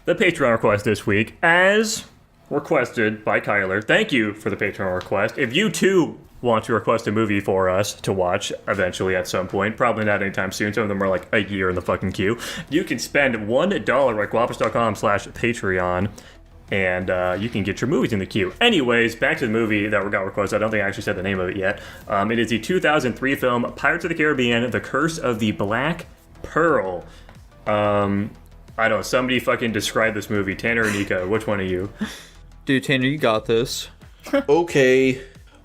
the Patreon request this week, as requested by Kyler. Thank you for the Patreon request. If you too want to request a movie for us to watch eventually at some point, probably not anytime soon, some of them are like a year in the fucking queue, you can spend $1 at guapish.com/Patreon, and you can get your movies in the queue. Anyways, back to the movie that got requested. I don't think I actually said the name of it yet. It is the 2003 film Pirates of the Caribbean, The Curse of the Black Pearl. I don't know, somebody fucking describe this movie. Tanner or Nico, which one of you? Dude, Tanner, you got this. Okay.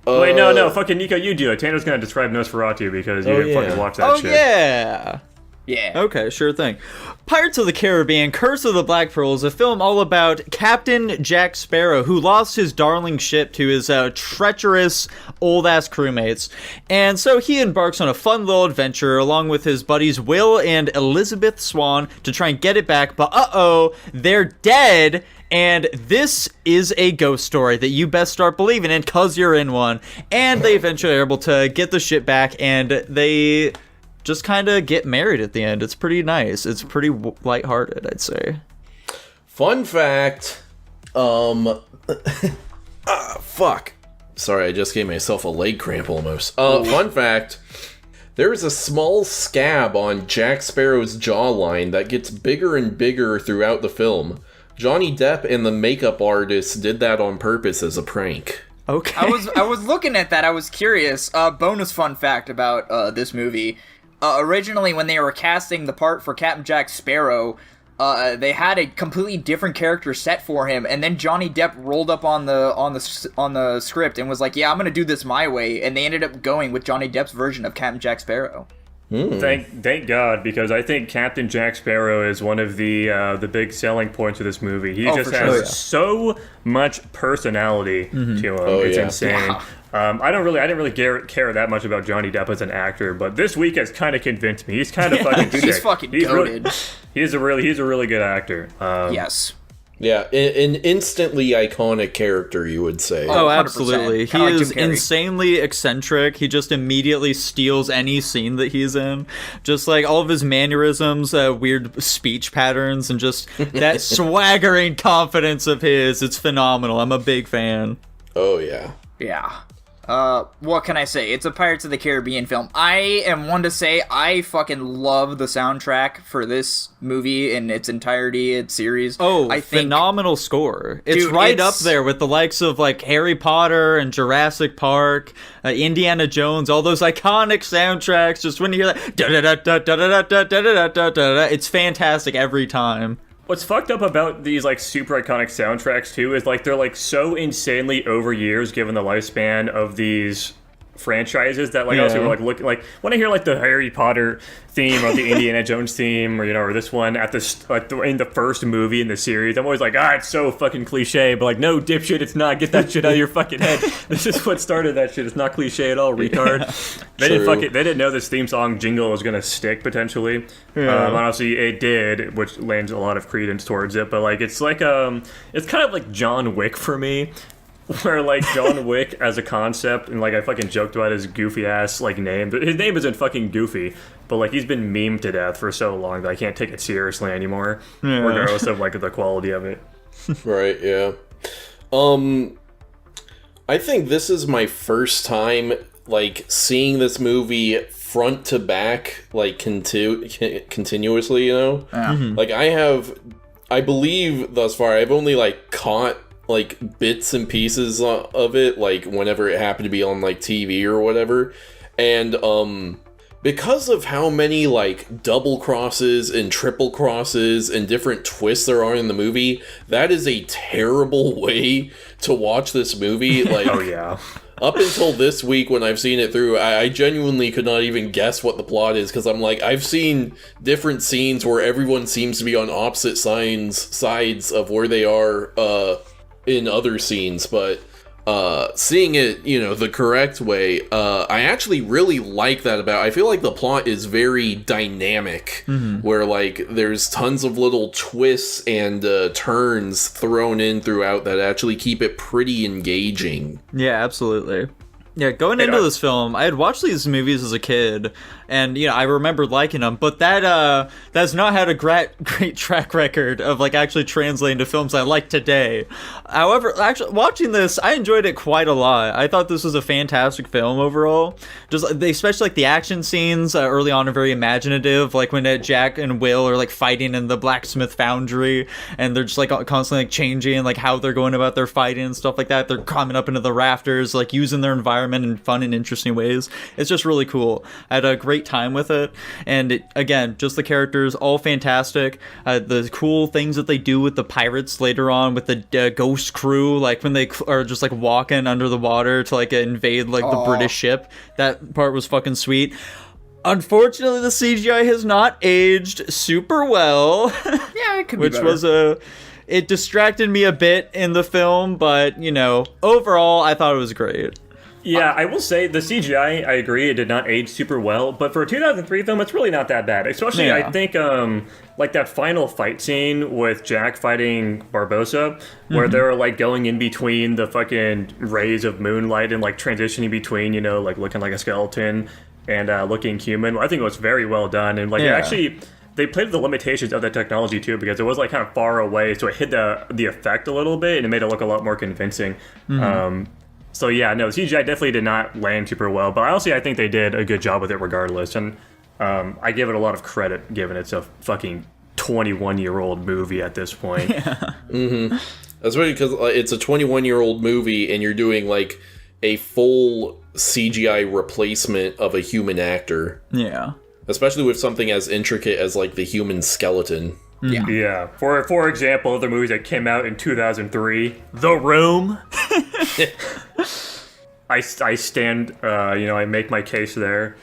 Wait, no, fucking Nico, you do it. Tanner's gonna describe Nosferatu because you fucking watch that shit. Oh, yeah! Yeah. Okay, sure thing. Pirates of the Caribbean, Curse of the Black Pearl is a film all about Captain Jack Sparrow, who lost his darling ship to his treacherous, old-ass crewmates. And so he embarks on a fun little adventure along with his buddies Will and Elizabeth Swan to try and get it back, but they're dead. And this is a ghost story that you best start believing in, cause you're in one. And they eventually are able to get the ship back, and they just kind of get married at the end. It's pretty nice. It's pretty lighthearted, I'd say. Fun fact. Fuck. Sorry, I just gave myself a leg cramp almost. Fun fact. There is a small scab on Jack Sparrow's jawline that gets bigger and bigger throughout the film. Johnny Depp and the makeup artist did that on purpose as a prank. Okay. I was looking at that. I was curious. Bonus fun fact about this movie. Originally, when they were casting the part for Captain Jack Sparrow, they had a completely different character set for him, and then Johnny Depp rolled up on the script and was like, "Yeah, I'm gonna do this my way," and they ended up going with Johnny Depp's version of Captain Jack Sparrow. Thank God, because I think Captain Jack Sparrow is one of the big selling points of this movie. He just has so much personality to him. It's insane. Yeah. I didn't really care that much about Johnny Depp as an actor, but this week has kind of convinced me. He's kind of fucking sick. He's fucking goated. He's a really good actor. Yes. Yeah, an instantly iconic character, you would say. Oh, absolutely. He is Jim Carrey. insanely eccentric. He just immediately steals any scene that he's in. Just like all of his mannerisms, weird speech patterns, and just that swaggering confidence of his. It's phenomenal. I'm a big fan. Oh, yeah. Yeah. What can I say? It's a Pirates of the Caribbean film. I am one to say I fucking love the soundtrack for this movie in its entirety, its series. Oh, I think, phenomenal score. It's right up there with the likes of like Harry Potter and Jurassic Park, Indiana Jones, all those iconic soundtracks. Just when you hear that, da-da-da-da-da-da-da-da-da-da-da, it's fantastic every time. What's fucked up about these like super iconic soundtracks too is like they're like so insanely over years given the lifespan of these franchises that like also like look like when I hear like the Harry Potter theme or the Indiana Jones theme or or this one at in the first movie in the series, I'm always like, it's so fucking cliche, but like, no, dipshit, it's not. Get that shit out of your fucking head. This is what started that shit. It's not cliche at all, retard. They didn't know this theme song jingle was gonna stick potentially. Honestly, it did, which lends a lot of credence towards it. But like, it's like it's kind of like John Wick for me. Where, like, John Wick as a concept, and, like, I fucking joked about his goofy-ass, like, name. His name isn't fucking goofy, but, like, he's been memed to death for so long that I can't take it seriously anymore, regardless of, like, the quality of it. Right, yeah. I think this is my first time, like, seeing this movie front to back, like, continuously, you know? Like, I believe thus far, I've only, like, caught like bits and pieces of it, like whenever it happened to be on like TV or whatever, and because of how many like double crosses and triple crosses and different twists there are in the movie, that is a terrible way to watch this movie. Like, oh yeah. Up until this week when I've seen it through, I genuinely could not even guess what the plot is, because I'm like, I've seen different scenes where everyone seems to be on opposite sides of where they are in other scenes, but seeing it, the correct way, I actually really like that about it. I feel like the plot is very dynamic, where like there's tons of little twists and turns thrown in throughout that actually keep it pretty engaging. Yeah, absolutely. Yeah, going into this film, I had watched these movies as a kid, and I remember liking them, but that's not had a great track record of like actually translating to films I like today. However, actually watching this, I enjoyed it quite a lot. I thought this was a fantastic film overall. Just especially like the action scenes early on are very imaginative, like when Jack and Will are like fighting in the blacksmith foundry, and they're just like constantly like changing like how they're going about their fighting and stuff like that. They're climbing up into the rafters, like using their environment in fun and interesting ways. It's just really cool. I had a great time with it, and again, just the characters, all fantastic. The cool things that they do with the pirates later on with the ghost crew, like when they are just like walking under the water to like invade like the British ship. That part was fucking sweet. Unfortunately, the CGI has not aged super well. Yeah, it could be which better. was it distracted me a bit in the film, but overall I thought it was great. Yeah, I will say the CGI, I agree, it did not age super well, but for a 2003 film, it's really not that bad. Especially, I think, like that final fight scene with Jack fighting Barbossa, where they're like going in between the fucking rays of moonlight and like transitioning between, like looking like a skeleton and looking human. I think it was very well done, and like it actually, they played with the limitations of the technology too, because it was like kind of far away, so it hid the effect a little bit, and it made it look a lot more convincing. So yeah, no, the CGI definitely did not land super well, but honestly, I think they did a good job with it regardless, and I give it a lot of credit, given it's a fucking 21-year-old movie at this point. That's right, because it's a 21-year-old movie, and you're doing like a full CGI replacement of a human actor. Yeah. Especially with something as intricate as like the human skeleton. Yeah. For example, other movies that came out in 2003, The Room. I stand, I make my case there.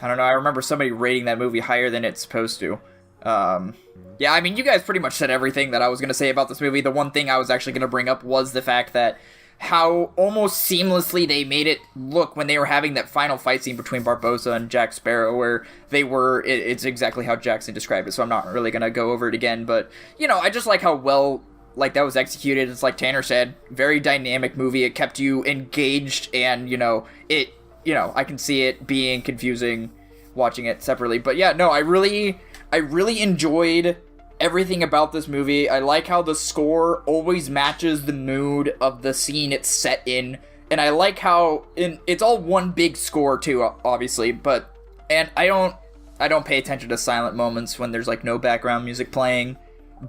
I don't know, I remember somebody rating that movie higher than it's supposed to. Yeah, I mean, you guys pretty much said everything that I was going to say about this movie. The one thing I was actually going to bring up was the fact that how almost seamlessly they made it look when they were having that final fight scene between Barbossa and Jack Sparrow, where they were, it's exactly how Jackson described it, so I'm not really going to go over it again, but, I just like how well, like, that was executed. It's like Tanner said, very dynamic movie. It kept you engaged, and, I can see it being confusing watching it separately, but yeah, no, I really enjoyed everything about this movie. I like how the score always matches the mood of the scene it's set in, and I like how it's all one big score too, obviously, and I don't pay attention to silent moments when there's like no background music playing,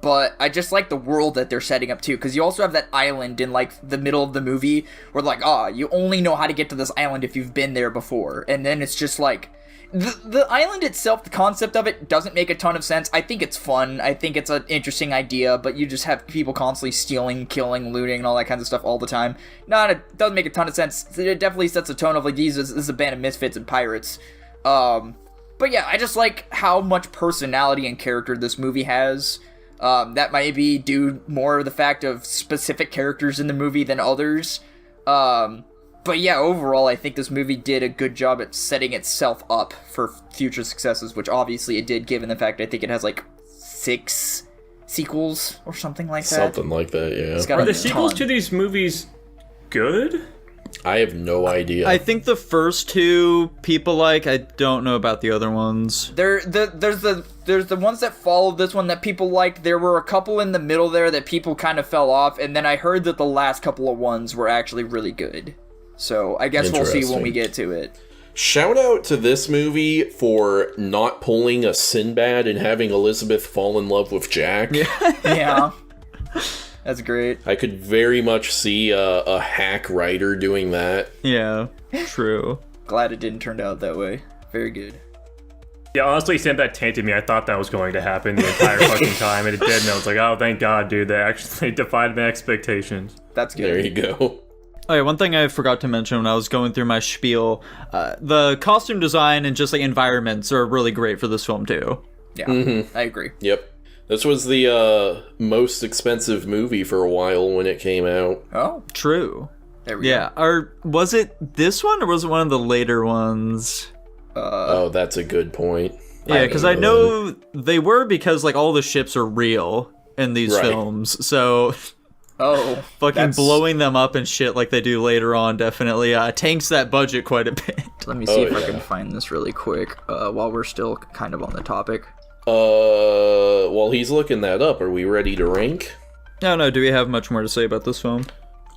but I just like the world that they're setting up too, because you also have that island in like the middle of the movie where like, you only know how to get to this island if you've been there before, and then it's just like the island itself, the concept of it doesn't make a ton of sense. I think it's fun. I think it's an interesting idea, but you just have people constantly stealing, killing, looting, and all that kinds of stuff all the time. It doesn't make a ton of sense. It definitely sets a tone of like, this is a band of misfits and pirates. But yeah, I just like how much personality and character this movie has. That might be due more to the fact of specific characters in the movie than others. But yeah, overall, I think this movie did a good job at setting itself up for future successes, which obviously it did, given the fact I think it has like 6 sequels or something like that. Something like that, yeah. Are the sequels to these movies good? I have no idea. I think the first 2 people like. I don't know about the other ones. There's the ones that followed this one that people liked. There were a couple in the middle there that people kind of fell off, and then I heard that the last couple of ones were actually really good. So I guess we'll see when we get to it. Shout out to this movie for not pulling a Sinbad and having Elizabeth fall in love with Jack. Yeah. That's great. I could very much see a hack writer doing that. Yeah, true. Glad it didn't turn out that way. Very good. Yeah, honestly, Sinbad tainted me. I thought that was going to happen the entire fucking time, and it didn't. I was like, oh, thank God, dude. They actually defied my expectations. That's good. There you go. Oh yeah, one thing I forgot to mention when I was going through my spiel, the costume design and just like environments are really great for this film too. Yeah, I agree. Yep. This was the most expensive movie for a while when it came out. Oh, true. There we go. Or was it this one or was it one of the later ones? Oh, that's a good point. Yeah, because I know they were, because like all the ships are real in these films, so Oh, Fucking that's- blowing them up and shit like they do later on definitely tanks that budget quite a bit. Let me see if I yeah. can find this really quick while we're still kind of on the topic. While he's looking that up, are we ready to rank? No, do we have much more to say about this film?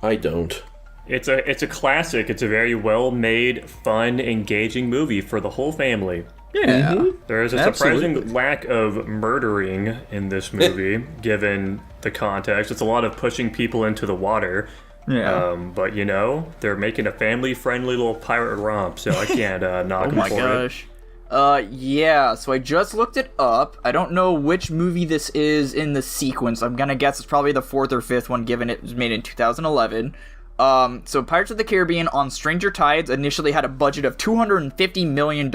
I don't. It's a classic. It's a very well-made, fun, engaging movie for the whole family. Yeah. There is a surprising lack of murdering in this movie, given the context. It's a lot of pushing people into the water. Yeah. But, you know, they're making a family-friendly little pirate romp, so I can't knock them for it. Yeah, so I just looked it up. I don't know which movie this is in the sequence. I'm gonna guess it's probably the 4th or 5th one, given it was made in 2011. So Pirates of the Caribbean on Stranger Tides initially had a budget of $250 million,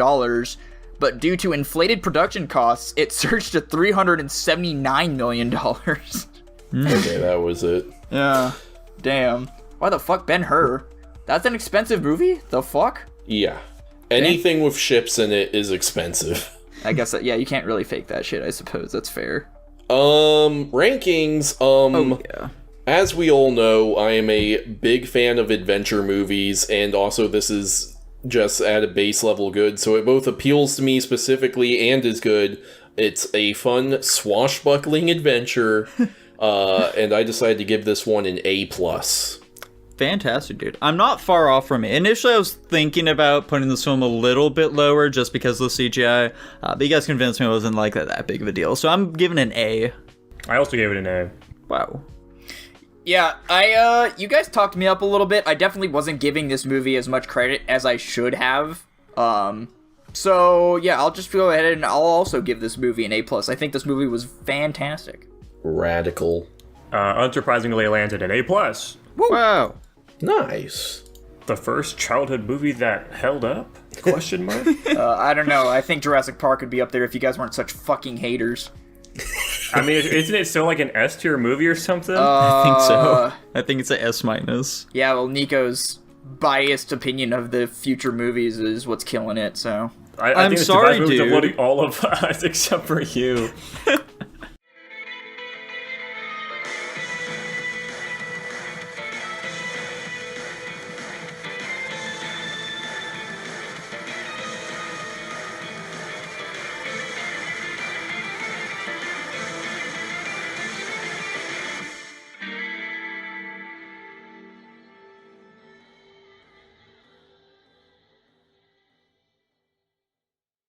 but due to inflated production costs, it surged to $379 million. Okay, that was it. Yeah. Damn. Why the fuck Ben-Hur? That's an expensive movie? The fuck? Yeah. Anything with ships in it is expensive. I guess that, yeah, you can't really fake that shit, I suppose. That's fair. Rankings, Yeah. as we all know, I am a big fan of adventure movies, and also this is just at a base level good, so it both appeals to me specifically and is good. It's a fun, swashbuckling adventure, and I decided to give this one an A+. Fantastic, dude. I'm not far off from it. Initially, I was thinking about putting this film a little bit lower just because of the CGI, but you guys convinced me it wasn't like that big of a deal, so I'm giving it an A. I also gave it an A. Wow. Yeah, you guys talked me up a little bit. I definitely wasn't giving this movie as much credit as I should have. So yeah, I'll just go ahead and I'll also give this movie an A+. I think this movie was fantastic. Radical. Unsurprisingly, it landed an A+. Wow. Nice. The first childhood movie that held up? Question mark? I don't know. I think Jurassic Park would be up there if you guys weren't such fucking haters. I mean, isn't it still like an S tier movie or something? I think so. I think it's a S-. Yeah, well, Nico's biased opinion of the future movies is what's killing it, so... I I'm think it's sorry, the best movie dude. to all of us except for you.